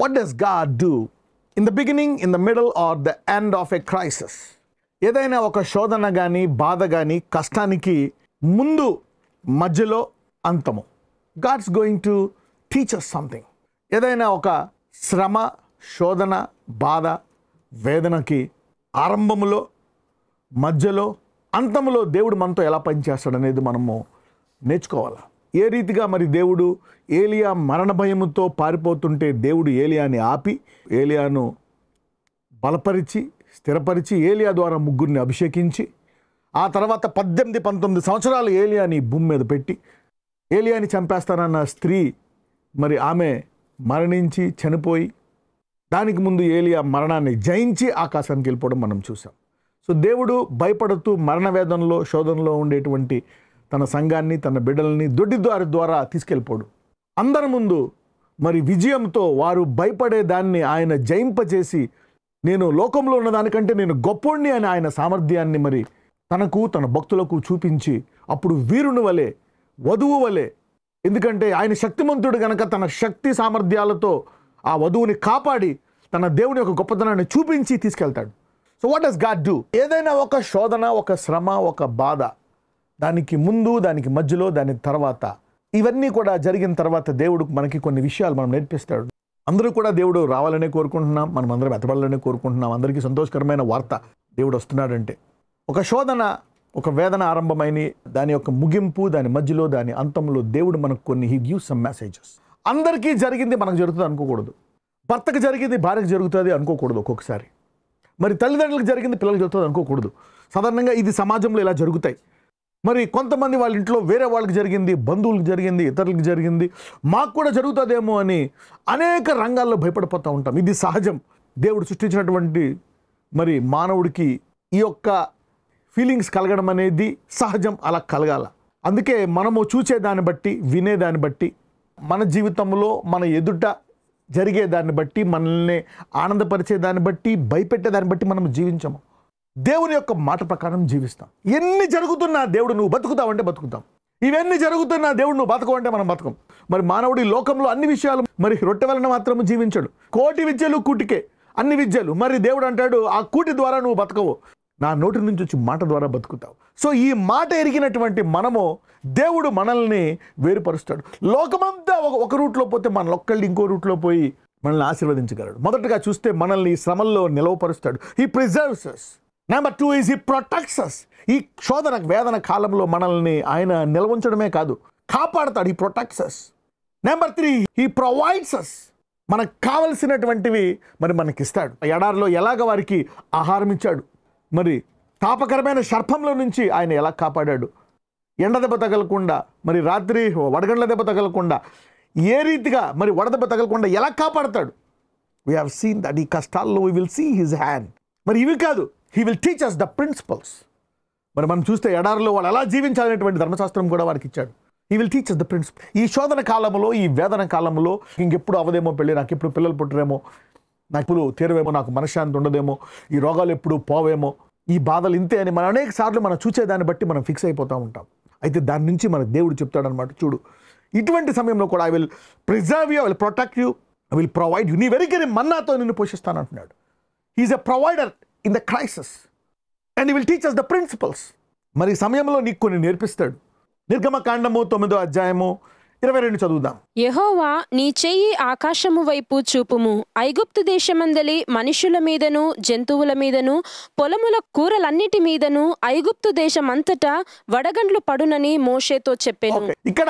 What does God do in the beginning, in the middle or the end of a crisis? ఏదైనా ఒక శోధన కానీ బాధ కానీ కష్టానికి ముందు, మధ్యలో, అంతము. God's going to teach us something. ఏదైనా ఒక శ్రమ, శోధన, బాధ, వేదనకి ఆరంభములో, మధ్యలో, అంతములో దేవుడు మనతో ఎలా పనిచేస్తాడు అనేది మనము నేర్చుకోవాలి. ఏ రీతిగా మరి దేవుడు ఏలియా మరణ భయముతో పారిపోతుంటే దేవుడు ఏలియాని ఆపి ఏలియాను బలపరిచి స్థిరపరిచి ఏలియా ద్వారా ముగ్గురిని అభిషేకించి ఆ తర్వాత 18-19 సంవత్సరాలు ఏలియాని భూమి మీద పెట్టి ఏలియాని చంపేస్తానన్న స్త్రీ మరి ఆమె మరణించి చనిపోయి దానికి ముందు ఏలియా మరణాన్ని జయించి ఆకాశానికి వెళ్ళిపోవడం మనం చూసాం. సో దేవుడు భయపడుతూ మరణ వేదనలో శోధనలో ఉండేటువంటి తన సంఘాన్ని తన బిడ్డల్ని దొడ్డిదారి ద్వారా తీసుకెళ్ళిపోడు. అందరి ముందు మరి విజయంతో వారు భయపడే దాన్ని ఆయన జయింపజేసి నేను లోకంలో ఉన్న దానికంటే నేను గొప్పోడిని అని ఆయన సామర్థ్యాన్ని మరి తనకు తన భక్తులకు చూపించి అప్పుడు వీరుని వలె వధువు వలె, ఎందుకంటే ఆయన శక్తిమంతుడు గనక తన శక్తి సామర్థ్యాలతో ఆ వధువుని కాపాడి తన దేవుని యొక్క గొప్పతనాన్ని చూపించి తీసుకెళ్తాడు. So what does God do? ఏదైనా ఒక శోధన, ఒక శ్రమ, ఒక బాధ, దానికి ముందు, దానికి మధ్యలో, దాని తర్వాత, ఇవన్నీ కూడా జరిగిన తర్వాత దేవుడు మనకి కొన్ని విషయాలు మనం నేర్పిస్తాడు. అందరూ కూడా దేవుడు రావాలనే కోరుకుంటున్నాం, మనం అందరం ఎత్తబడాలనే కోరుకుంటున్నాం. అందరికీ సంతోషకరమైన వార్త, దేవుడు వస్తున్నాడంటే. ఒక శోధన, ఒక వేదన ఆరంభమైన దాని యొక్క ముగింపు, దాని మధ్యలో, దాని అంతంలో దేవుడు మనకు కొన్ని హీ గివ్స్ సమ్ మెసేజెస్. అందరికీ జరిగింది మనకు జరుగుతుంది అనుకోకూడదు. భర్తకు జరిగింది భార్యకు జరుగుతుంది అనుకోకూడదు. ఒక్కొక్కసారి మరి తల్లిదండ్రులకు జరిగింది పిల్లలకు జరుగుతుంది అనుకోకూడదు. సాధారణంగా ఇది సమాజంలో ఇలా జరుగుతాయి. మరి కొంతమంది వాళ్ళ ఇంట్లో వేరే వాళ్ళకి జరిగింది, బంధువులకు జరిగింది, ఇతరులకు జరిగింది, మాకు కూడా జరుగుతుందేమో అని అనేక రంగాల్లో భయపడిపోతూ ఉంటాం. ఇది సహజం. దేవుడు సృష్టించినటువంటి మరి మానవుడికి ఈ యొక్క ఫీలింగ్స్ కలగడం అనేది సహజం, అలా కలగాల. అందుకే మనము చూసేదాన్ని బట్టి, వినేదాన్ని బట్టి, మన జీవితంలో మన ఎదుట జరిగేదాన్ని బట్టి, మనల్ని ఆనందపరిచేదాన్ని బట్టి, భయపెట్టేదాన్ని బట్టి మనం జీవించము. దేవుని యొక్క మాట ప్రకారం జీవిస్తాం. ఎన్ని జరుగుతున్నా దేవుడు నువ్వు బతుకుతావంటే బతుకుతాం. ఇవన్నీ జరుగుతున్నా దేవుడు నువ్వు బతకవంటే మనం బతకం. మరి మానవుడి లోకంలో అన్ని విషయాలు మరి రొట్టె వలన మాత్రం జీవించడు. కోటి విద్యలు కూటికే, అన్ని విద్యలు. మరి దేవుడు అంటాడు ఆ కూటి ద్వారా నువ్వు బతకవు, నా నోటి నుంచి వచ్చి మాట ద్వారా బతుకుతావు. సో ఈ మాట ఎరిగినటువంటి మనము దేవుడు మనల్ని వేరుపరుస్తాడు. లోకమంతా ఒక రూట్లో పోతే మన ఒక్కళ్ళు ఇంకో రూట్లో పోయి మనల్ని ఆశీర్వదించగలడు. మొదటగా చూస్తే మనల్ని శ్రమల్లో నిలవపరుస్తాడు. He preserves us. Number 2 is he protects us. ఈ శోధన వేదన కాలంలో మనల్ని ఆయన నిలవంచడమే కాదు, కాపాడతాడు. He protects us. Number 3 he provides us. మనకు కావలసినటువంటివి మరి మనకిస్తాడు. ఎడారిలో ఎలాగ వారికి ఆహారం ఇచ్చాడు, మరి తాపకరమైన సర్పంలో నుంచి ఆయన ఎలా కాపాడాడు, ఎండ దెబ్బ తగలకుండా, మరి రాత్రి వడగండ్ల దెబ్బ తగలకుండా, ఏ రీతిగా మరి వడదెబ్బ తగలకుండా ఎలా కాపాడతాడు. We have seen that. ఈ కష్టాల్లో we will see his hand. మరి ఇవి కాదు, he will teach us the principles. మరి మనం చూస్తే ఎడారిలో వాళ్ళు ఎలా జీవించాలనేటువంటి ధర్మశాస్త్రం కూడా వారికి ఇచ్చాడు. He will teach us the principle. ఈ శోధన కాలంలో, ఈ వేదన కాలంలో ఇంకెప్పుడు అవదేమో పెళ్ళి, నాకు ఎప్పుడు పిల్లలు పుట్టరేమో, నాకు ఎప్పుడు తీరవేమో, నాకు మనశ్శాంతి ఉండదేమో, ఈ రోగాలు ఎప్పుడు పోవేమో, ఈ బాధలు ఇంతే అని మనం అనేక సార్లు మనం చూసేదాన్ని బట్టి మనం ఫిక్స్ అయిపోతూ ఉంటాం. అయితే దాని నుంచి మన దేవుడు చెప్తాడనమాట, చూడు ఇటువంటి సమయంలో కూడా I will preserve you, I will protect you, I will provide you. నీ వెరికని మన్నాతో నిన్ను పోషిస్తాను అంటున్నాడు. He is a provider in the crisis and he will teach us the principles. మరి సమయంలో నీకు కొన్ని నేర్పిస్తాడు. నిర్గమకాండము 9వ అధ్యాయము 22 చదువుదాం. యెహోవా నీ చెయ్యి ఆకాశము వైపు చూపుము, ఐగుప్తు దేశమందలి మనుషుల మీదను జంతువుల మీదను పొలముల కూరలన్నిటి మీదను ఐగుప్తు దేశమంతటా వడగండ్లు పడునని మోషేతో చెప్పాను. ఇక్కడ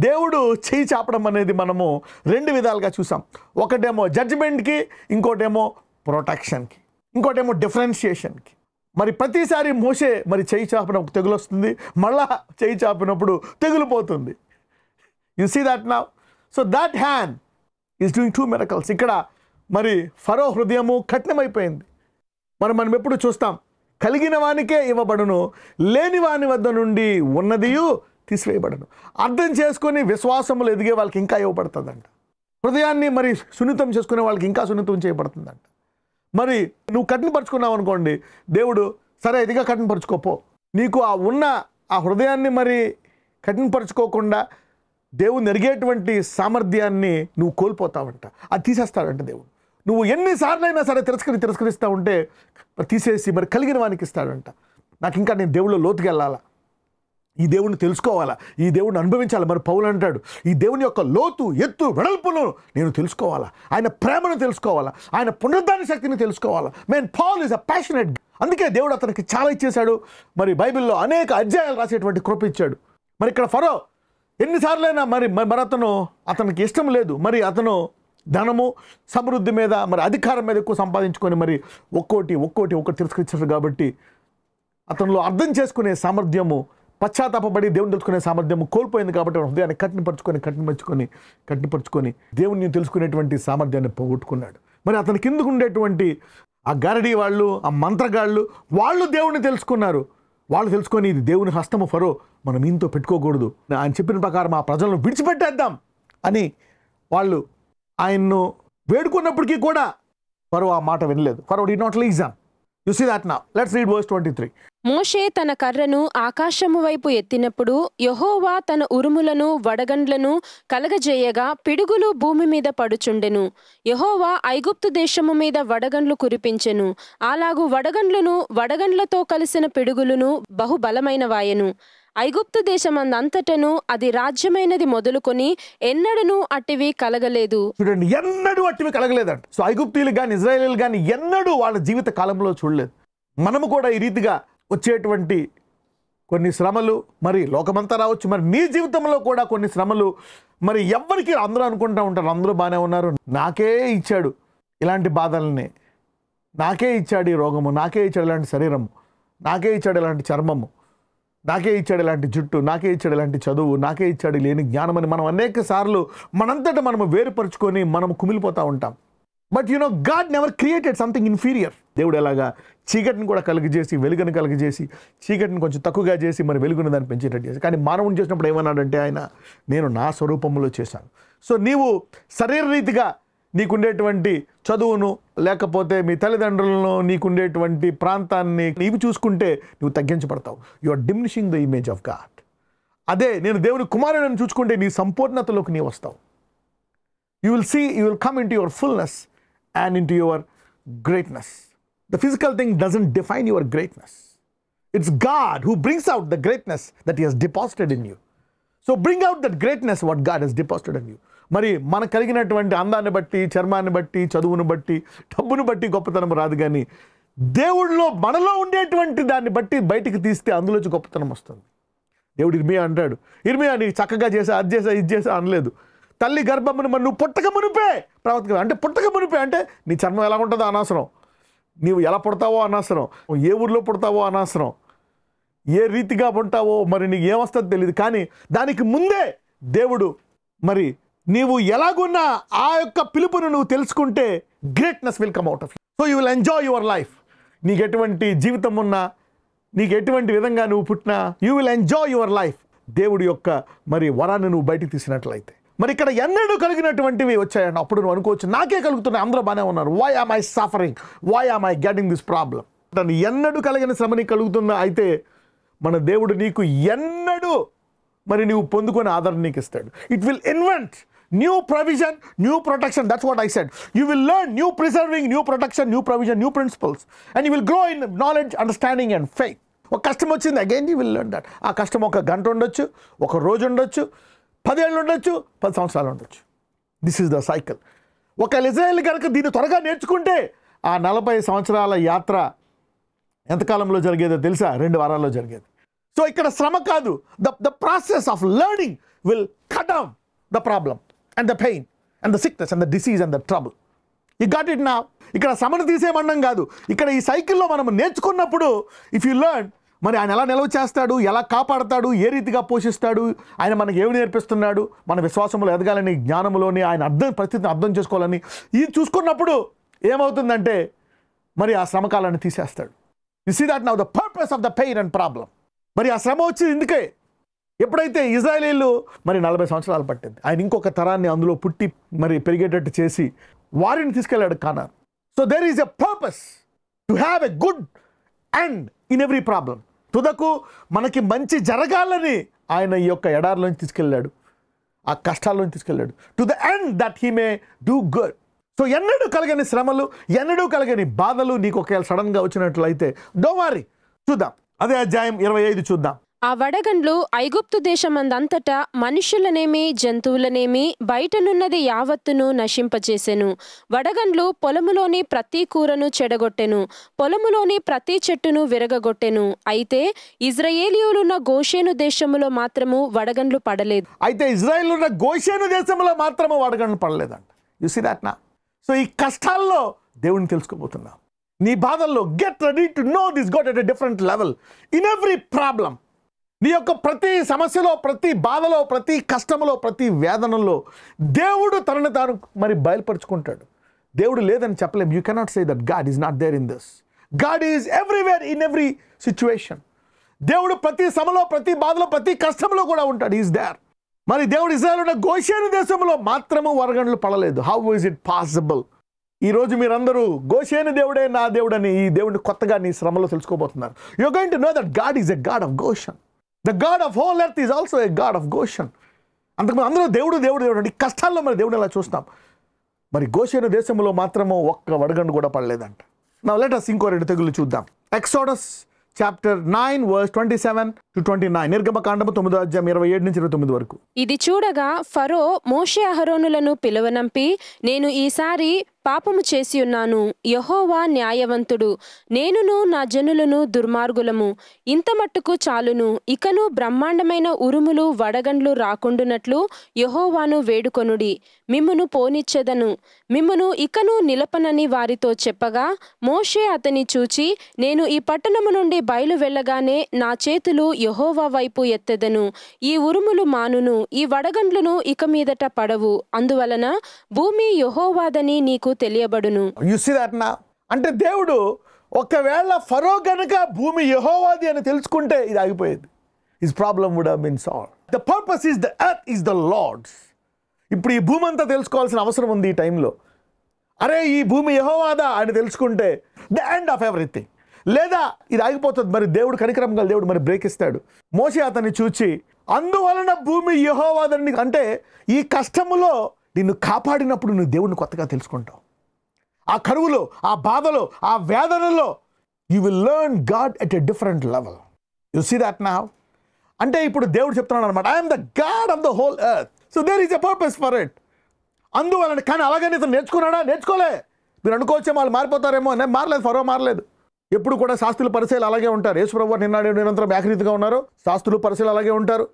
దేవుడు చెయ్యి చాపడం అనేది మనము 2 విధాలుగా చూసాం. ఒకటేమో జడ్జిమెంట్కి, ఇంకోటేమో ప్రొటెక్షన్కి, ఇంకోటేమో డిఫరెన్షియేషన్కి. మరి ప్రతిసారి మోషే మరి చెయ్యి చాపినప్పుడు తెగులు వస్తుంది, మళ్ళా చెయ్యి చాపినప్పుడు తెగులు పోతుంది. You see that now. So that hand is doing 2 miracles. ఇక్కడ మరి ఫరో హృదయము కఠినమైపోయింది. మరి మనం ఎప్పుడు చూస్తాం, కలిగిన వానికే ఇవ్వబడును, లేని వాని వద్ద నుండి ఉన్నదియు తీసివేయబడను. అర్థం చేసుకొని విశ్వాసములు ఎదిగే వాళ్ళకి ఇంకా ఇవ్వబడుతుందంట. హృదయాన్ని మరి సున్నితం చేసుకునే వాళ్ళకి ఇంకా సున్నితం చేయబడుతుందంట. మరి నువ్వు కఠినపరుచుకున్నావు అనుకోండి, దేవుడు సరే ఇదిగా కఠినపరుచుకోపో, నీకు ఆ ఉన్న ఆ హృదయాన్ని మరి కఠినపరుచుకోకుండా దేవుని ఎరిగేటువంటి సామర్థ్యాన్ని నువ్వు కోల్పోతావంట. అది తీసేస్తాడంట దేవుడు. నువ్వు ఎన్నిసార్లైనా సరే తిరస్కరిస్తూ ఉంటే తీసేసి మరి కలిగిన వానికి ఇస్తాడంట. నాకు ఇంకా నేను దేవుళ్ళో లోతుకి వెళ్ళాలా, ఈ దేవుణ్ణి తెలుసుకోవాలా, ఈ దేవుణ్ణి అనుభవించాలి. మరి పౌలు అంటాడు, ఈ దేవుని యొక్క లోతు ఎత్తు వెడల్పును నేను తెలుసుకోవాలా, ఆయన ప్రేమను తెలుసుకోవాలా, ఆయన పునరుద్ధాన శక్తిని తెలుసుకోవాలా. Paul is a passionate. అందుకే దేవుడు అతనికి చాలా ఇచ్చేశాడు. మరి బైబిల్లో అనేక అధ్యాయాలు రాసేటువంటి కృప ఇచ్చాడు. మరి ఇక్కడ ఫరో ఎన్నిసార్లైనా మరి అతనికి ఇష్టం లేదు. మరి అతను ధనము సమృద్ధి మీద మరి అధికారం మీద ఎక్కువ సంపాదించుకొని మరి ఒక్కోటి తిరస్కరించారు. కాబట్టి అతనిలో అర్థం చేసుకునే సామర్థ్యము, పశ్చాత్తాపడి దేవుని తెలుసుకునే సామర్థ్యం కోల్పోయింది. కాబట్టి హృదయాన్ని కట్టిపరుచుకొని దేవుణ్ణి తెలుసుకునేటువంటి సామర్థ్యాన్ని పోగొట్టుకున్నాడు. మరి అతని కిందకు ఉండేటువంటి ఆ గారడీ వాళ్ళు, ఆ మంత్రగాళ్ళు, వాళ్ళు దేవుణ్ణి తెలుసుకున్నారు. వాళ్ళు తెలుసుకొని ఇది దేవుని హస్తము ఫరో, మనం ఈయనతో పెట్టుకోకూడదు, ఆయన చెప్పిన ప్రకారం ఆ ప్రజలను విడిచిపెట్టేద్దాం అని వాళ్ళు ఆయన్ను వేడుకున్నప్పటికీ కూడా ఫరో ఆ మాట వినలేదు. Pharaoh did not listen. You see that now. Let's read verse 23. Moshe తన కర్రను ఆకాశము వైపు ఎత్తినప్పుడు యెహోవా తన ఉరుములను వడగండ్లను కలగజేయగా పిడుగులు భూమి మీద పడుచుండెను. యెహోవా ఐగుప్తు దేశము మీద వడగండ్లు కురిపించెను. అలాగు వడగండ్లతో కలిసిన పిడుగులను బహుబలమైనవాయెను. ఐగుప్తు దేశమందంతటను అది రాజ్యమైనది మొదలుకొని ఎన్నడూ అట్టివి కలగలేదు. చూడండి, ఎన్నడూ అట్టివి కలగలేదంట. సో ఐగుప్తీయులు కానీ ఇజ్రాయేలీలు కానీ ఎన్నడూ వాళ్ళ జీవిత కాలంలో చూడలేదు. మనము కూడా ఈ రీతిగా వచ్చేటువంటి కొన్ని శ్రమలు మరి లోకమంతా రావచ్చు. మరి నీ జీవితంలో కూడా కొన్ని శ్రమలు మరి ఎవ్వరికి, అందరూ అనుకుంటూ ఉంటారు అందరూ బాగానే ఉన్నారు, నాకే ఇచ్చాడు ఇలాంటి బాధల్ని, నాకే ఇచ్చాడు ఈ రోగము, నాకే ఇచ్చాడు ఇలాంటి శరీరము, నాకే ఇచ్చాడు ఇలాంటి చర్మము, నాకే ఇచ్చాడు ఇలాంటి జుట్టు, నాకే ఇచ్చాడు ఇలాంటి చదువు, నాకే ఇచ్చాడు లేని జ్ఞానమని మనం అనేక సార్లు మనంతటా మనము వేరుపరుచుకొని మనం కుమిలిపోతూ ఉంటాం. But God never created something inferior. దేవుడు ఎలాగా చీకటిని కూడా కలిగజేసి వెలుగును కలిగజేసి చీకటిని కొంచెం తక్కువగా చేసి మరి వెలుగును దాన్ని పెంచేటట్టు చేసి, కానీ మానవుని చేసినప్పుడు ఏమన్నాడంటే ఆయన, నేను నా స్వరూపంలో చేశాను. సో నీవు శరీరరీతిగా నీకుండేటువంటి చదువును లేకపోతే మీ తల్లిదండ్రులను నీకుండేటువంటి ప్రాంతాన్ని నీవు చూసుకుంటే నువ్వు తగ్గించబడతావు. You are diminishing the image of God. అదే నేను దేవుని కుమారుని చూసుకుంటే నీ సంపూర్ణతలోకి నీవు వస్తావు. You will come into your fullness and into your greatness. The physical thing doesn't define your greatness. It's God who brings out the greatness that He has deposited in you. So bring out that greatness what God has deposited in you. మరి మనకు కలిగినటువంటి అందాన్ని బట్టి, చర్మాన్ని బట్టి, చదువును బట్టి, డబ్బును బట్టి గొప్పతనం రాదు. కానీ దేవుడిలో మనలో ఉండేటువంటి దాన్ని బట్టి బయటికి తీస్తే అందులోంచి గొప్పతనం వస్తుంది. దేవుడు ఇర్మియా అంటాడు, ఇర్మియా నీకు చక్కగా చేసా, అది చేసా, ఇది చేసా అనలేదు. తల్లి గర్భమును మరి నువ్వు పుట్టక మునిపే ప్రవర్తక, అంటే పుట్టక మునిపే అంటే నీ చర్మం ఎలా ఉంటుందో అనవసరం, నీవు ఎలా పుడతావో అనవసరం, ఏ ఊర్లో పుడతావో అనవసరం, ఏ రీతిగా ఉంటావో మరి నీకు ఏమొస్తుందో తెలియదు. కానీ దానికి ముందే దేవుడు మరి నీవు ఎలాగున్నా ఆ యొక్క పిలుపును నువ్వు తెలుసుకుంటే greatness will come out of you. So you will enjoy your life. నీకు ఎటువంటి జీవితం ఉన్నా, నీకు ఎటువంటి విధంగా నువ్వు పుట్టినా, you will enjoy your life. దేవుడి యొక్క మరి వరాన్ని నువ్వు బయటికి తీసినట్లయితే. మరి ఇక్కడ ఎన్నడూ కలిగినటువంటివి వచ్చాయండి. అప్పుడు నువ్వు అనుకోవచ్చు, నాకే కలుగుతున్నాయి, అందరూ బాగానే ఉన్నారు, why am I suffering, why am I getting this problem. ఎన్నడూ కలిగిన శ్రమ నీకు కలుగుతుందా? అయితే మన దేవుడు నీకు ఎన్నడూ మరి నువ్వు పొందుకొని ఆదరణ నీకు ఇస్తాడు. It will invent new provision, new protection. That's what I said. You will learn new preserving, new protection, new provision, new principles, and you will grow in knowledge, understanding and faith. ఒక కష్టం వచ్చింది, again you will learn that. ఆ కష్టం ఒక గంట ఉండొచ్చు, ఒక రోజు ఉండొచ్చు, 10 ఏళ్ళు ఉండొచ్చు, 10 సంవత్సరాలు ఉండొచ్చు. This is the cycle. ఒక ఇజ్రాయేల్ కనుక దీన్ని త్వరగా నేర్చుకుంటే ఆ 40 సంవత్సరాల యాత్ర ఎంతకాలంలో జరిగేదో తెలుసా? 2 వారాల్లో జరిగేది. సో ఇక్కడ శ్రమ కాదు, the process of learning will cut down the problem and the pain and the sickness and the disease and the trouble. You got it now. ఇక్కడ శ్రమను తీసేయమన్నాం కాదు, ఇక్కడ ఈ సైకిల్లో మనం నేర్చుకున్నప్పుడు ఇఫ్ యూ లెర్న్, మరి ఆయన ఎలా నిల్వ చేస్తాడు, ఎలా కాపాడతాడు, ఏ రీతిగా పోషిస్తాడు, ఆయన మనకి ఏమి నేర్పిస్తున్నాడు, మన విశ్వాసంలో ఎదగాలని, జ్ఞానంలోని ఆయన పరిస్థితిని అర్థం చేసుకోవాలని ఇది చూసుకున్నప్పుడు ఏమవుతుందంటే మరి ఆ శ్రమకాలాన్ని తీసేస్తాడు. You see that now the purpose of the pain and problem. మరి ఆ శ్రమ వచ్చింది ఇందుకే. ఎప్పుడైతే ఇజ్రాయేలీలు మరి 40 సంవత్సరాలు పట్టింది, ఆయన ఇంకొక తరాన్ని అందులో పుట్టి మరి పెరిగేటట్టు చేసి వారిని తీసుకెళ్ళాడు Canaan. So there is a purpose to have a good end in every problem. తుదకు మనకి మంచి జరగాలని ఆయన ఈ యొక్క ఎడారిలోంచి తీసుకెళ్ళాడు. ఆ కష్టాల్లోంచి తీసుకెళ్ళాడు. To the end that he may do good. So ఎన్నడూ కలగని శ్రమలు, ఎన్నడూ కలగని బాధలు నీకు ఒకవేళ సడన్గా వచ్చినట్లయితే డోంట్ వరీ. చూద్దాం అదే అధ్యాయం 25 చూద్దాం. ఆ వడగండ్లు ఐగుప్తు దేశమందంతటా మనుషులనేమి జంతువులనేమి బయటనున్నది యావత్తును నశింపచేసెను. వడగండ్లు పొలములోని ప్రతి కూరను చెడగొట్టెను, పొలములోని ప్రతి చెట్టును విరగగొట్టెను. అయితే ఇజ్రాయేలీయులున్న గోషేను దేశములో మాత్రము వడగండ్లు పడలేదు. అయితే ఇజ్రాయేల్ ఉన్న గోషేను దేశంలో మాత్రము వడగండ్లు పడలేదంట. యు సీ దట్ నా. సో ఈ కష్టాల్లో దేవుడిని తెలుసుకోబోతున్నాం. నీ బాధల్లో get ready to know this God at a different level in every problem. నీ యొక్క ప్రతి సమస్యలో, ప్రతి బాధలో, ప్రతి కష్టంలో, ప్రతి వేదనలో దేవుడు తనని తాను మరి బయలుపరుచుకుంటాడు. దేవుడు లేదని చెప్పలేం. You cannot say that God is not there in this. God is everywhere in every situation. దేవుడు ప్రతి సమలో, ప్రతి బాధలో, ప్రతి కష్టంలో కూడా ఉంటాడు. Is there. మరి దేవుడు ఇజ్రాయేల్ ఉన్న గోషేను దేశంలో మాత్రము వడగండ్లు పడలేదు. How is it possible? ఈరోజు మీరందరూ గోషేను దేవుడే నా దేవుడని ఈ దేవుడిని కొత్తగా నీ శ్రమలో తెలుసుకోబోతున్నారు. You are going to know that God is a God of Goshen. The God of whole earth is also a God of Goshen. అంతకుముందు అందరూ దేవుడు దేవుడు దేవుడు అంటే ఈ కష్టాల్లో మరి దేవుడు ఎలా చూస్తాం. మరి గోషేను దేశంలో మాత్రము ఒక్క వడగండు కూడా పడలేదంట. నౌ లెట్ us ఇంకో 2 తెగులు చూద్దాం. Exodus chapter 9 verse 27 to 29. నిర్గమకాండము 9వ అధ్యాయం 27 నుంచి 29 వరకు. ఇది చూడగా ఫరో మోషే అహరోనులను పిలువనంపి, నేను ఈసారి పాపము చేసి ఉన్నాను. యెహోవా న్యాయవంతుడు, నేనును నా జనులను దుర్మార్గులము. ఇంత మట్టుకు చాలును. ఇకను బ్రహ్మాండమైన ఉరుములు వడగండ్లు రాకుండునట్లు యెహోవాను వేడుకొనుడి. మిమ్మును పోనిచ్చెదను, మిమ్మును ఇకను నిలపనని వారితో చెప్పగా, మోషే అతని చూచి, నేను ఈ పట్టణము నుండి బయలు వెళ్ళగానే నా చేతులు యెహోవా వైపు ఎత్తెదను. ఈ ఉరుములు మానును, ఈ వడగండ్లును ఇక మీదట పడవు. అందువలన భూమి యెహోవాదని నీకు తెలియబడును. యు సీ దట్ నా. అంటే దేవుడు ఒకవేళ ఫరో గనుక భూమి యెహోవాది అని తెలుసుకుంటే ఇది ఆగిపోయేది. His problem would have been solved. The purpose is the earth is the Lord's. ఇప్పుడు ఈ భూమి అంతా తెలుసుకోవాల్సిన అవసరం ఉంది ఈ టైంలో. అరే ఈ భూమి యెహోవాదా అని తెలుసుకుంటే ద ఎండ్ ఆఫ్ ఎవ్రీథింగ్. లేదా ఇది ఆగిపోతుంది. మరి దేవుడు కనికరం గల దేవుడు మరి బ్రేక్ ఇస్తాడు. మోషే అతన్ని చూచి, అందువలన భూమి యెహోవాదని, అంటే ఈ కష్టములో నిన్ను కాపాడినప్పుడు నువ్వు దేవుడిని కొత్తగా తెలుసుకుంటావు. ఆ కరువులో, ఆ బాధలో, ఆ వేదనలో you will learn God at a different level. You see that now. అంటే ఇప్పుడు దేవుడు చెప్తున్నాడు అనమాట, I'm the God of the whole earth. So there is a purpose for it. అందువలన. కానీ అలాగని ఇతను నేర్చుకున్నాడా? నేర్చుకోలే. మీరు అనుకోవచ్చే వాళ్ళు మారిపోతారేమో. నేను మారలేదు, ఫరో మారలేదు. ఎప్పుడు కూడా శాస్త్రులు పరిచయాలు అలాగే ఉంటారు. యేసుప్రభువు నిన్నాడు నిరంతరం ఏకరీతిగా ఉన్నారు. శాస్త్రులు పరిచయాలు అలాగే ఉంటారు,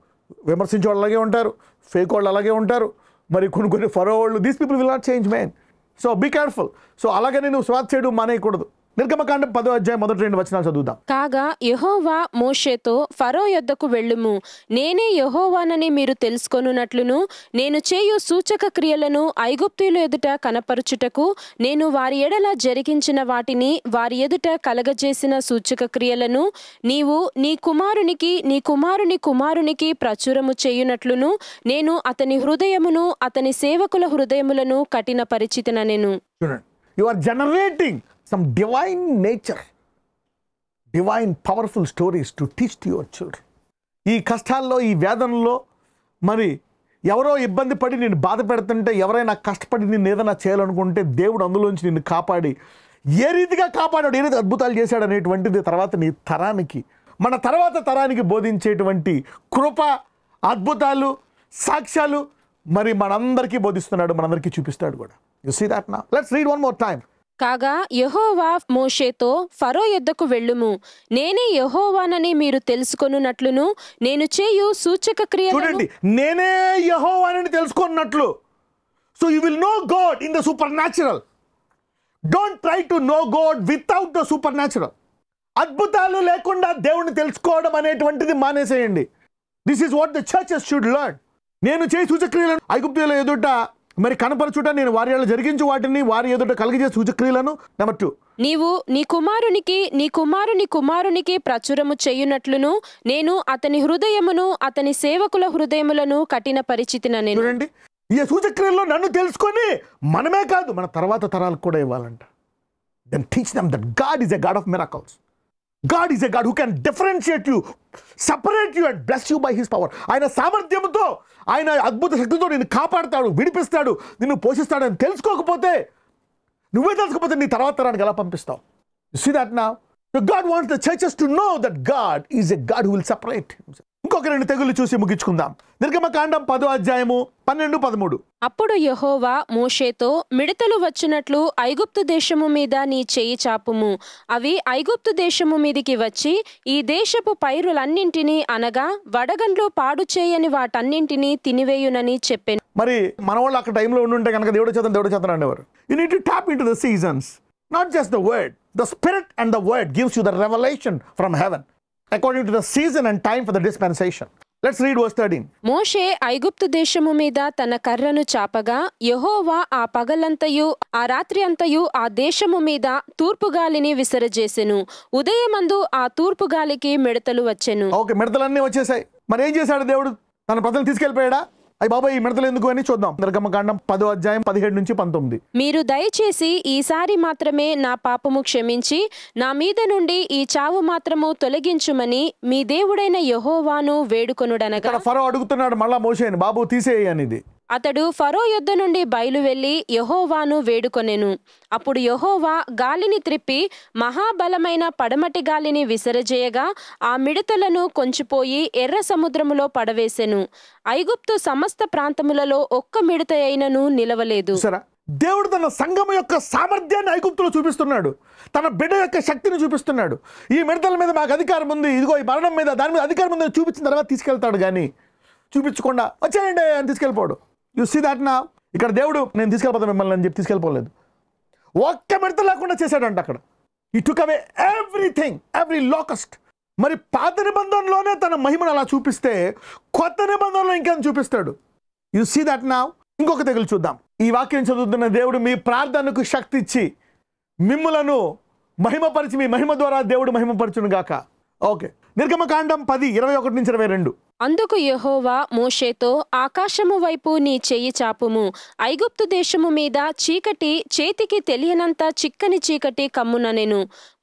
విమర్శించే వాళ్ళు అలాగే ఉంటారు, ఫేక్ వాళ్ళు అలాగే ఉంటారు. మరి కొన్ని ఫరో వాళ్ళు, these people will not change man. So be careful. So అలాగని నువ్వు స్వార్థ చేయడం మానేయకూడదు. నిర్గమకాండం 10వ అధ్యాయం మొదటి 2 వచనాలు చదువుదాం. కాగా యెహోవా మోషేతో, ఫరో యొద్దకు వెళ్ళుము, నేనే యెహోవానని మీరు తెలుసుకొనున్నట్లును నేను చేయు సూచక క్రియలను ఐగుప్తీయుల ఎదుట కనపరుచుటకు నేను వారి ఎడల జరిగించిన వాటిని వారి ఎదుట కలగజేసిన సూచక క్రియలను నీవు నీ కుమారునికి నీ కుమారుని కుమారునికి ప్రచురము చేయునట్లును నేను అతని హృదయమును అతని సేవకుల హృదయములను కఠినపరిచితినెను. చూడండి, you are generating some divine nature, divine powerful stories to teach to your children. ఈ కష్టాల్లో, ఈ వేదనలో మరి ఎవరో ఇబ్బంది పడి నిన్ను బాధ పెడుతుంటే, ఎవరైనా కష్టపడి నిన్ను ఏదైనా చేయాలనుకుంటే దేవుడు అందులోంచి నిన్ను కాపాడి ఏ రీతిగా కాపాడాడు, ఏ రీతి అద్భుతాలు చేశాడు అనేటువంటిది తర్వాత నీ తరానికి, మన తర్వాత తరానికి బోధించేటువంటి కృప, అద్భుతాలు, సాక్ష్యాలు మరి మనందరికీ బోధిస్తున్నాడు, మనందరికీ చూపిస్తాడు కూడా. You see that now. Let's read one more time. కాగా యెహోవా మోషేతో, ఫరో యొద్దకు వెళ్ళుము, నేనే యెహోవానని మీరు తెలుసుకొనున్నట్లును నేను చేయు సూచక క్రియలను. చూడండి, నేనే యెహోవానని తెలుసుకున్నట్లు. So you will know God in the supernatural. Don't try to know God without the supernatural. అద్భుతాలు లేకుండా దేవుడిని తెలుసుకోవడం అనేటువంటిది మానేసేయండి. This is what the churches should learn. నేను చేయి సూచక్రియలను ఐగుప్తీయుల ఎదుట మరి కనపరచుట, నేను వారి ఎడల జరిగించు వాటిని వారి ఎదుట కలిగే సూచక్రియలను. నెంబర్ 2, నీవు నీ కుమారునికి నీ కుమారుని కుమారునికి ప్రచురము చేయునట్లును నేను అతని హృదయమును అతని సేవకుల హృదయములను కఠినపరిచితినెను. చూడండి, ఈ సూచక్రియల్లో నన్ను తెలుసుకొని మనమే కాదు మన తర్వాత తరాలకు కూడా ఇవ్వాలంట. Then teach them that God is a God of miracles. God is a God who can differentiate you, separate you and bless you by his power. ఆయన సామర్థ్యంతో, ఆయన అద్భుత శక్తితో నిన్ను కాపాడుతాడు, విడిపిస్తాడు, నిన్ను పోషిస్తాడు అని తెలుసుకోకపోతే, నువ్వే తెలుసుకోకపోతే నీ తర్వాత తరానికి ఎలా పంపిస్తావు? You see that now? So God wants the churches to know that God is a God who will separate himself. ఇంకొక 2 తెగులు చూసి ముగించుకుందాం. నిర్గమకాండం 10వ అధ్యాయము 12, 13. అప్పుడు యెహోవా మోషేతో, మిడతలు వచ్చినట్లు ఐగుప్తు దేశము మీద నీ చెయ్యి చాపుము. అవి ఐగుప్తు దేశము మీదికి వచ్చి ఈ దేశపు పైరులన్నింటినీ అనగా వడగండ్లు పాడు చేయని వాటన్నింటినీ తినివేయునని చెప్పెను. మరి మన వాళ్ళు అక్కడ టైంలో ఉండుంటే కనుక దేవుడు చేతను అనేవారు. You need to tap into the seasons, not just the word. The spirit and the word gives you the revelation from heaven according to the season and time for the dispensation. Let's read verse 13. మోషే ఐగుప్తు దేశము మీద తన కర్రను చాపగా యెహోవా ఆ పగలంతయు ఆ రాత్రి అంతయు ఆ దేశము మీద తూర్పు గాలిని విసరజేసెను. ఉదయమందు ఆ తూర్పు గాలికి మిడతలు వచ్చెను. ఓకే, మిడతలన్నీ వచ్చేసాయి. మరి ఏం చేశాడు దేవుడు? తన ప్రజలను తీసుకెళ్ళిపోయాడా? అయ్యి బాబాయ్, ఈ మిడతలు ఎందుకు అని చూద్దాం. నిర్గమకాండం 10వ అధ్యాయం 17 నుంచి 19. మీరు దయచేసి ఈసారి మాత్రమే నా పాపము క్షమించి నా మీద నుండి ఈ చావు మాత్రము తొలగించుమని మీ దేవుడైన యెహోవాను వేడుకొనుడనగా. ఫరో అడుగుతున్నాడు మళ్ళా మోషేని, బాబు తీసేయి అనేది. అతడు ఫరో యొద్ద నుండి బయలు వెళ్లి యెహోవాను వేడుకొనెను. అప్పుడు యెహోవా గాలిని త్రిప్పి మహాబలమైన పడమటి గాలిని విసరజేయగా ఆ మిడతలను కొంచిపోయి ఎర్ర సముద్రములో పడవేసెను. ఐగుప్తు సమస్త ప్రాంతములలో ఒక్క మిడత అయినను నిలవలేదు. దేవుడు తన సంఘం యొక్క సామర్థ్యాన్ని ఐగుప్తులో చూపిస్తున్నాడు, తన బిడ్డ యొక్క శక్తిని చూపిస్తున్నాడు. ఈ మిడతల మీద మాకు అధికారం ఉంది, ఇదిగో ఈ మరణం మీద దాని మీద అధికారం ఉందని చూపించిన తర్వాత తీసుకెళ్తాడు, కానీ చూపించకుండా వచ్చేయండి అని తీసుకెళ్ళిపోడు. యు సీ దాట్ నా? ఇక్కడ దేవుడు నేను తీసుకెళ్ళిపోతాను మిమ్మల్ని అని చెప్పి తీసుకెళ్ళిపోలేదు. ఒక్క మిడత లేకుండా చేశాడంట అక్కడ. ఈ టుక్ అవే ఎవ్రీథింగ్, ఎవ్రీ లోకస్ట్. మరి పాత నిబంధనలోనే తన మహిమను అలా చూపిస్తే కొత్త నిబంధనలో ఇంకేం చూపిస్తాడు? You see that now. ఇంకొక తెగులు చూద్దాం. ఈ వాక్యం చదువుతున్న దేవుడు మీ ప్రార్థనకు శక్తి ఇచ్చి మిమ్ములను మహిమపరిచి మీ మహిమ ద్వారా దేవుడు మహిమపరచును గాక. ఓకే, నిర్గమకాండం 10, 21 నుంచి 22. అందుకు యెహోవా మోషేతో, ఆకాశము వైపు నీ చెయ్యి చాపుము. ఐగుప్తు దేశము మీద చీకటి చేతికి తెలియనంత చిక్కని చీకటి కమ్ముననెను.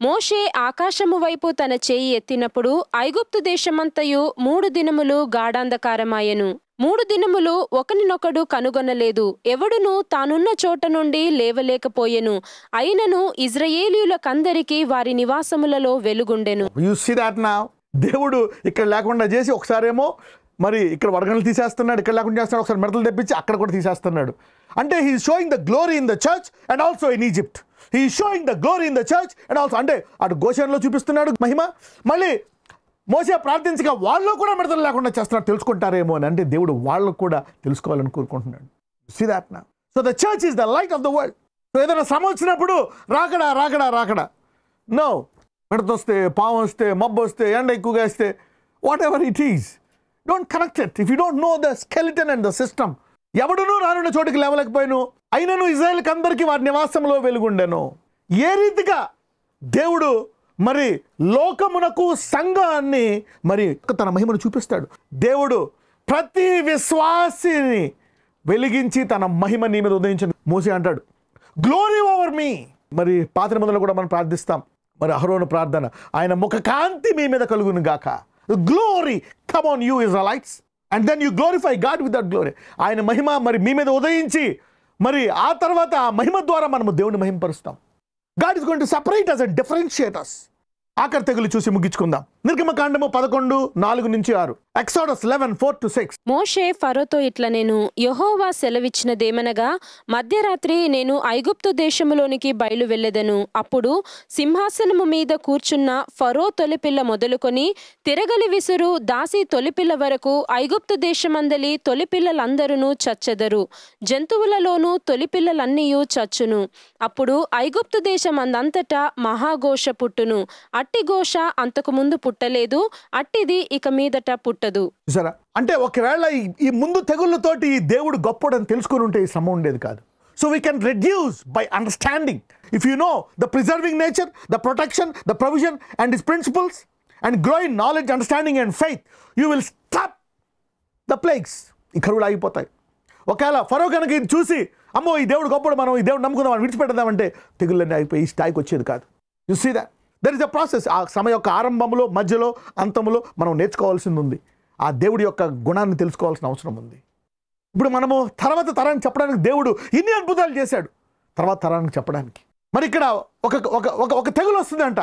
మోషే ఆకాశము వైపు తన చెయ్యి ఎత్తినప్పుడు ఐగుప్తు దేశమంతయు 3 దినములు గాఢాంధకారమాయెను. 3 దినములు ఒకనినొకడు కనుగొనలేదు. ఎవడును తానున్న చోట నుండి లేవలేకపోయెను. అయినను ఇజ్రాయేలీయులకందరికీ వారి నివాసములలో వెలుగుండెను. You see that now? దేవుడు ఇక్కడ లేకుండా చేసి ఒకసారేమో మరి ఇక్కడ వడగండ్లు తీసేస్తున్నాడు, ఇక్కడ లేకుండా చేస్తున్నాడు, ఒకసారి మిడతలు తెప్పించి అక్కడ కూడా తీసేస్తున్నాడు. అంటే he is showing the glory in the church and also in Egypt. He is showing the glory in the church and also, అంటే అటు గోషెన్లో చూపిస్తున్నాడు మహిమ, మళ్ళీ మోసే ప్రార్థించగా వాళ్ళు కూడా మిడతలు లేకుండా చేస్తున్నారు, తెలుసుకుంటారేమో అని. అంటే దేవుడు వాళ్ళు కూడా తెలుసుకోవాలని కోరుకుంటున్నాడు. సీ దాట్ నా? So the church is the light of the world. So ఏదైనా శ్రమ వచ్చినప్పుడు రాకడా నో, మిడత వస్తే, పాము వస్తే, మబ్బు వస్తే, ఎండ ఎక్కువగా వస్తే, what ever it is, don't connect it if you don't know the skeleton and the system. ఎవడునూ రానున్న చోటికి లేవలేకపోయాను, అయినను ఇజ్రాయేల్కి అందరికీ వారి నివాసంలో వెలుగుండెను. ఏ రీతిగా దేవుడు మరి లోకమునకు సంఘాన్ని మరి తన మహిమను చూపిస్తాడు. దేవుడు ప్రతి విశ్వాసిని వెలిగించి తన మహిమ నీ మీద ఉదయించను. మోసే అంటాడు, గ్లోరీ ఓవర్ మీ. మరి పాత నిబంధనలో కూడా మనం ప్రార్థిస్తాం, మరి అహరోను ప్రార్థన, ఆయన ముఖ కాంతి మీ మీద కలుగును గాక. Glory come on you Israelites and then you glorify God with that glory. ఆయన మహిమ మరి మీ మీద ఉదయించి మరి ఆ తర్వాత ఆ మహిమ ద్వారా మనము దేవుని మహిమపరుస్తాం. God is going to separate us and differentiate us. ఆఖరి తెగులు చూసి ముగించుకుందాం. నిర్గమకాండము 11, 4 నుంచి 6. ఎక్సోడస్ 11, 4-6. మోషే ఫరోతో ఇట్లా, నేను యెహోవా సెలవిచ్చినదేమనగా, మధ్యరాత్రి నేను ఐగుప్తు దేశములోనికి బయలు వెళ్ళెదను. అప్పుడు సింహాసనము మీద కూర్చున్న ఫరో తొలిపిల్ల మొదలుకొని తిరగలి విసురు దాసి తొలిపిల్ల వరకు ఐగుప్తు దేశమందలి తొలిపిల్లలందరూ చచ్చెదరు. జంతువులలోనూ తొలిపిల్లలన్నీయూ చచ్చును. అప్పుడు ఐగుప్తు దేశమందంతటా మహాఘోష పుట్టును. అట్టి ఘోష అంతకు ముందు పుట్టలేదు, అట్టిది ఇక మీదట పుట్టదు. సరే, అంటే ఒకవేళ ఈ ముందు తెగుళ్ళతోటి ఈ దేవుడు గొప్పడని తెలుసుకుని ఉంటే ఈ శ్రమ ఉండేది కాదు. So we can reduce by understanding. If you know the preserving nature, the protection, the provision and his principles and grow in knowledge, understanding and faith, you will stop the plagues. ఈ కరువులు ఆగిపోతాయి. ఒకవేళ ఫరో కనుక ఇది చూసి, అమ్మో ఈ దేవుడు గొప్పడు, మనం ఈ దేవుడు నమ్ముకుందాం, మనం విడిచిపెడదామంటే తెగుళ్ళన్నీ ఆగిపోయి ఈ స్థాయికి వచ్చేది కాదు. You see that? There is a process. ఆ శ్రమ యొక్క ఆరంభంలో, మధ్యలో, అంతంలో మనం నేర్చుకోవాల్సింది ఉంది. ఆ దేవుడి యొక్క గుణాన్ని తెలుసుకోవాల్సిన అవసరం ఉంది. ఇప్పుడు మనము తర్వాత తరానికి చెప్పడానికి దేవుడు ఇన్ని అద్భుతాలు చేశాడు, తర్వాత తరానికి చెప్పడానికి. మరి ఇక్కడ ఒక తెగులు వస్తుందంట,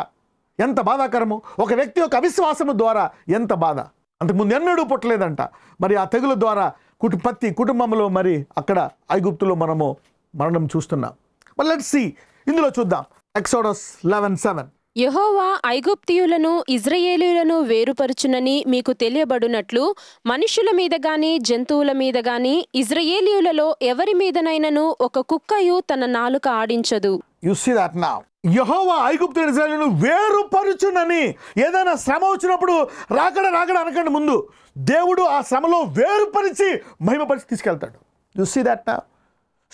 ఎంత బాధాకరము. ఒక వ్యక్తి యొక్క అవిశ్వాసము ద్వారా ఎంత బాధ, అంతకుముందు ఎన్నడూ పుట్టలేదంట. మరి ఆ తెగుల ద్వారా ప్రతి కుటుంబంలో మరి అక్కడ ఐగుప్తులో మనము మరణం చూస్తున్నాం. మరి లెట్స్ సీ, ఇందులో చూద్దాం. ఎక్సోడస్ 11:7. యెహోవా ఐగుప్తీయులను ఇజ్రాయేలీయులను వేరుపరచునని మీకు తెలియబడునట్లు మనుషుల మీద గాని జంతువుల మీద గాని ఇజ్రాయేలీయులలో ఎవరి మీదనైనను ఒక కుక్కయు తన నాలుక ఆడించదు. You see that now. యెహోవా ఐగుప్తు ఇశ్రాయేలును వేరుపరచునని. ఏదైనా శ్రమ వచ్చినప్పుడు రాకడ అనకండి, ముందు దేవుడు ఆ శ్రమలో వేరుపరిచి మహిమపరిచి తీసుకెళ్తాడు. You see that now.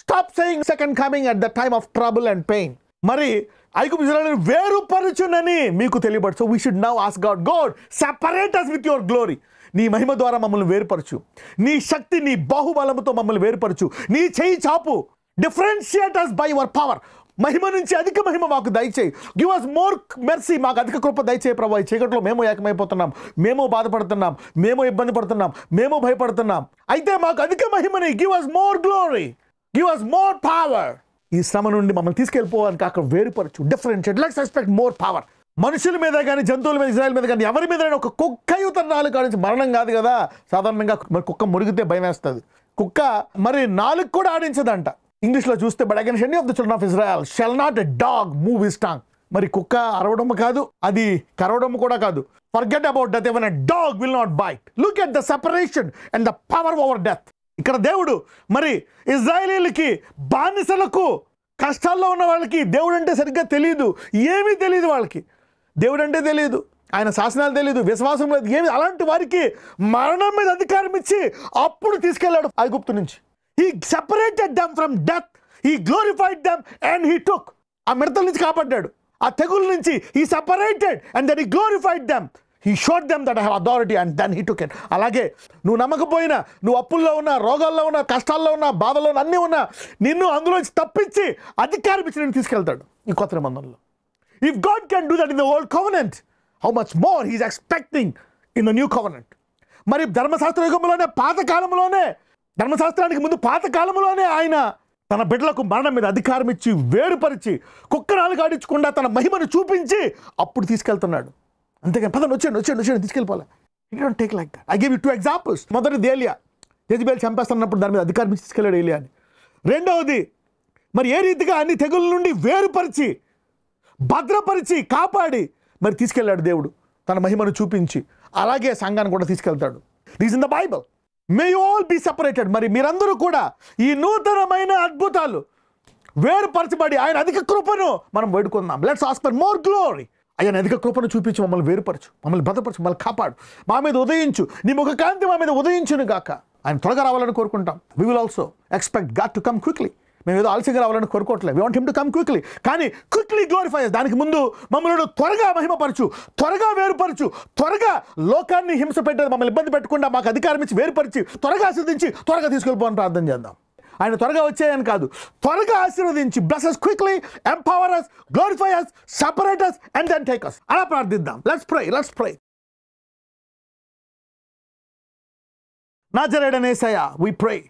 Stop saying second coming at the time of trouble and pain. మరి ఐగుప్తు ఇశ్రాయేలును వేరుపరచునని మీకు తెలియబడు. So we should now ask God, separate us with your glory. నీ మహిమ ద్వారా మమ్మల్ని వేరుపరచు, నీ శక్తి, నీ బాహుబలముతో మమ్మల్ని వేరుపరచు, నీ చేయి చాపు. Differentiate us by your power. మహిమ నుంచి అధిక మహిమ మాకు దయచేయి. గివ్ అస్ మోర్ మెర్సీ, మాకు అధిక కృప దయచేయి ప్రభు. ఈ చీకట్లో మేము ఏకమైపోతున్నాం, మేము బాధపడుతున్నాం, మేము ఇబ్బంది పడుతున్నాం, మేము భయపడుతున్నాం. అయితే మాకు అధిక మహిమని, give us more glory, give us more power. ఈ శ్రమ నుండి మమ్మల్ని తీసుకెళ్ళిపోవాలి కాక వేరుపరచు. Differentiate, let's expect more power. మనుషుల మీద కానీ జంతువుల మీద, ఇజ్రాయెల్ మీద కానీ ఎవరి మీద ఒక కుక్కయు తన నాలుక ఆడించి. మరణం కాదు కదా, సాధారణంగా మరి కుక్క మురిగితే భయం వేస్తుంది. కుక్క మరి నాలుగు కూడా ఆడించదంట. ఇంగ్లీష్లో చూస్తే, but against any of the children of Israel shall not a dog move his tongue. మరి కుక్క అరవడం కాదు, అది కరవడం కూడా కాదు. Forget about death, even a dog will not bite. Look at the separation and the power over death. ఇక్కడ దేవుడు మరి ఇజ్రాయేలీలకి, బానిసలకు, కష్టాల్లో ఉన్న వాళ్ళకి దేవుడు అంటే సరిగ్గా తెలియదు, ఏమీ తెలియదు వాళ్ళకి. దేవుడు అంటే తెలియదు, ఆయన శాసనాలు తెలియదు, విశ్వాసం లేదు, ఏమి. అలాంటి వారికి మరణం మీద అధికారం ఇచ్చి అప్పుడు తీసుకెళ్ళాడు ఐగుప్తు నుంచి. He separated them from death. He glorified them and he took. ఆ మిడతల నుంచి కాపాడ్డాడు, ఆ తెగుల నుంచి. He separated and then he glorified them. He showed them that I have authority and then he took it. అలాగే నువ్వు నమ్మకపోయినా, నువ్వు అప్పుల్లో ఉన్నా, రోగాల్లో ఉన్నా, కష్టాల్లో ఉన్నా, బాధల్లో ఉన్నా, అన్నీ ఉన్నా, నిన్ను అందులోంచి తప్పించి అధికారం ఇచ్చి నేను తీసుకెళ్తాడు ఈ కొత్త నిబంధనలో. If God can do that in the old covenant, how much more he is expecting in the new covenant. మరి ధర్మశాస్త్ర యుగంలోనే, పాతకాలంలోనే, ధర్మశాస్త్రానికి ముందు పాతకాలంలోనే ఆయన తన బిడ్డలకు మరణం మీద అధికారం ఇచ్చి వేరుపరిచి కుక్కరాలు గాడించకుండా తన మహిమను చూపించి అప్పుడు తీసుకెళ్తున్నాడు. అంతేగాని పదండి వచ్చేయండి తీసుకెళ్ళిపోలే. It don't take like that. I give you 2 examples. మొదటిది ఏలియా, యెజబెల్ చంపేస్తున్నప్పుడు దాని మీద అధికారం ఇచ్చి తీసుకెళ్ళాడు ఏలియాని. రెండవది మరి ఏ రీతిగా అన్ని తెగుల నుండి వేరుపరిచి, భద్రపరిచి, కాపాడి మరి తీసుకెళ్ళాడు దేవుడు తన మహిమను చూపించి. అలాగే సంఘాన్ని కూడా తీసుకెళ్తాడు. This in the Bible. May you all be separated. మరి మీరందరూ కూడా ఈ నూతనమైన అద్భుతాలు వేరుపరచబడి ఆయన అధిక కృపను మనం వేడుకుందాం. Let's ask for more glory. ఆయన అధిక కృపను చూపించి మమ్మల్ని వేరుపరచు, మమ్మల్ని భద్రపరచు, మమ్మల్ని కాపాడు, మా మీద ఉదయించు, నీ ముఖ కాంతి మా మీద ఉదయించును గాక. ఆయన త్వరగా రావాలని కోరుకుంటాం. We will also expect God to come quickly. మేము ఏదో ఆలస్యంగా రావాలని కోరుకోవట్లేదు. We want him to come quickly. కానీ క్విక్లీ గ్లోరిఫై. దానికి ముందు మమ్మల్ని త్వరగా మహిమపరచు, త్వరగా వేరుపరచు, త్వరగా లోకాన్ని హింస పెట్టేది మమ్మల్ని ఇబ్బంది పెట్టకుండా మాకు అధికారం ఇచ్చి వేరుపరిచి త్వరగా ఆశీర్వదించి త్వరగా తీసుకెళ్ళిపోవాలని ప్రార్థన చేద్దాం. ఆయన త్వరగా వచ్చేయని కాదు, త్వరగా ఆశీర్వదించి bless us quickly, empower us, glorify us, separate us and then take us. అలా ప్రార్థిద్దాం. Let's pray. నజరేయుడైన యేసయ్యా, we pray,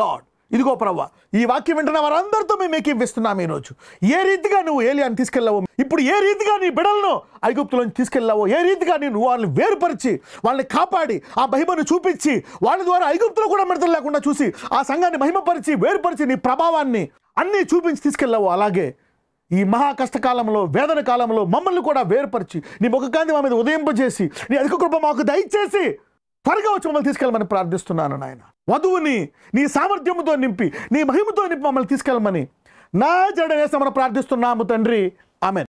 Lord. ఇదిగో ప్రభువా, ఈ వాక్యం వింటున్న వారందరితో మేము ఏకీభవిస్తున్నాం. ఈరోజు ఏ రీతిగా నువ్వు ఏలియాని తీసుకెళ్ళావో, ఇప్పుడు ఏ రీతిగా నీ బిడ్డలను ఐగుప్తులోంచి తీసుకెళ్ళావో, ఏ రీతిగా నువ్వు వాళ్ళని వేరుపరిచి, వాళ్ళని కాపాడి, ఆ మహిమను చూపించి, వాళ్ళ ద్వారా ఐగుప్తులో కూడా మిడతలు లేకుండా చూసి, ఆ సంఘాన్ని మహిమపరిచి, వేరుపరిచి, నీ ప్రభావాన్ని అన్నీ చూపించి తీసుకెళ్ళావో, అలాగే ఈ మహా కష్టకాలంలో, వేదన కాలంలో మమ్మల్ని కూడా వేరుపరిచి, నీ ముఖకాంతి మా మీద ఉదయింపజేసి, నీ అధిక కృప మాకు దయచేసి త్వరగా వచ్చి మమ్మల్ని తీసుకెళ్ళమని ప్రార్థిస్తున్నాను నాయన. వధువుని నీ సామర్థ్యంతో నింపి, నీ మహిమతో నింపి మమ్మల్ని తీసుకెళ్ళమని నజరేయుడైన యేసు నామమున ప్రార్థిస్తున్నాము తండ్రి. ఆమేన్.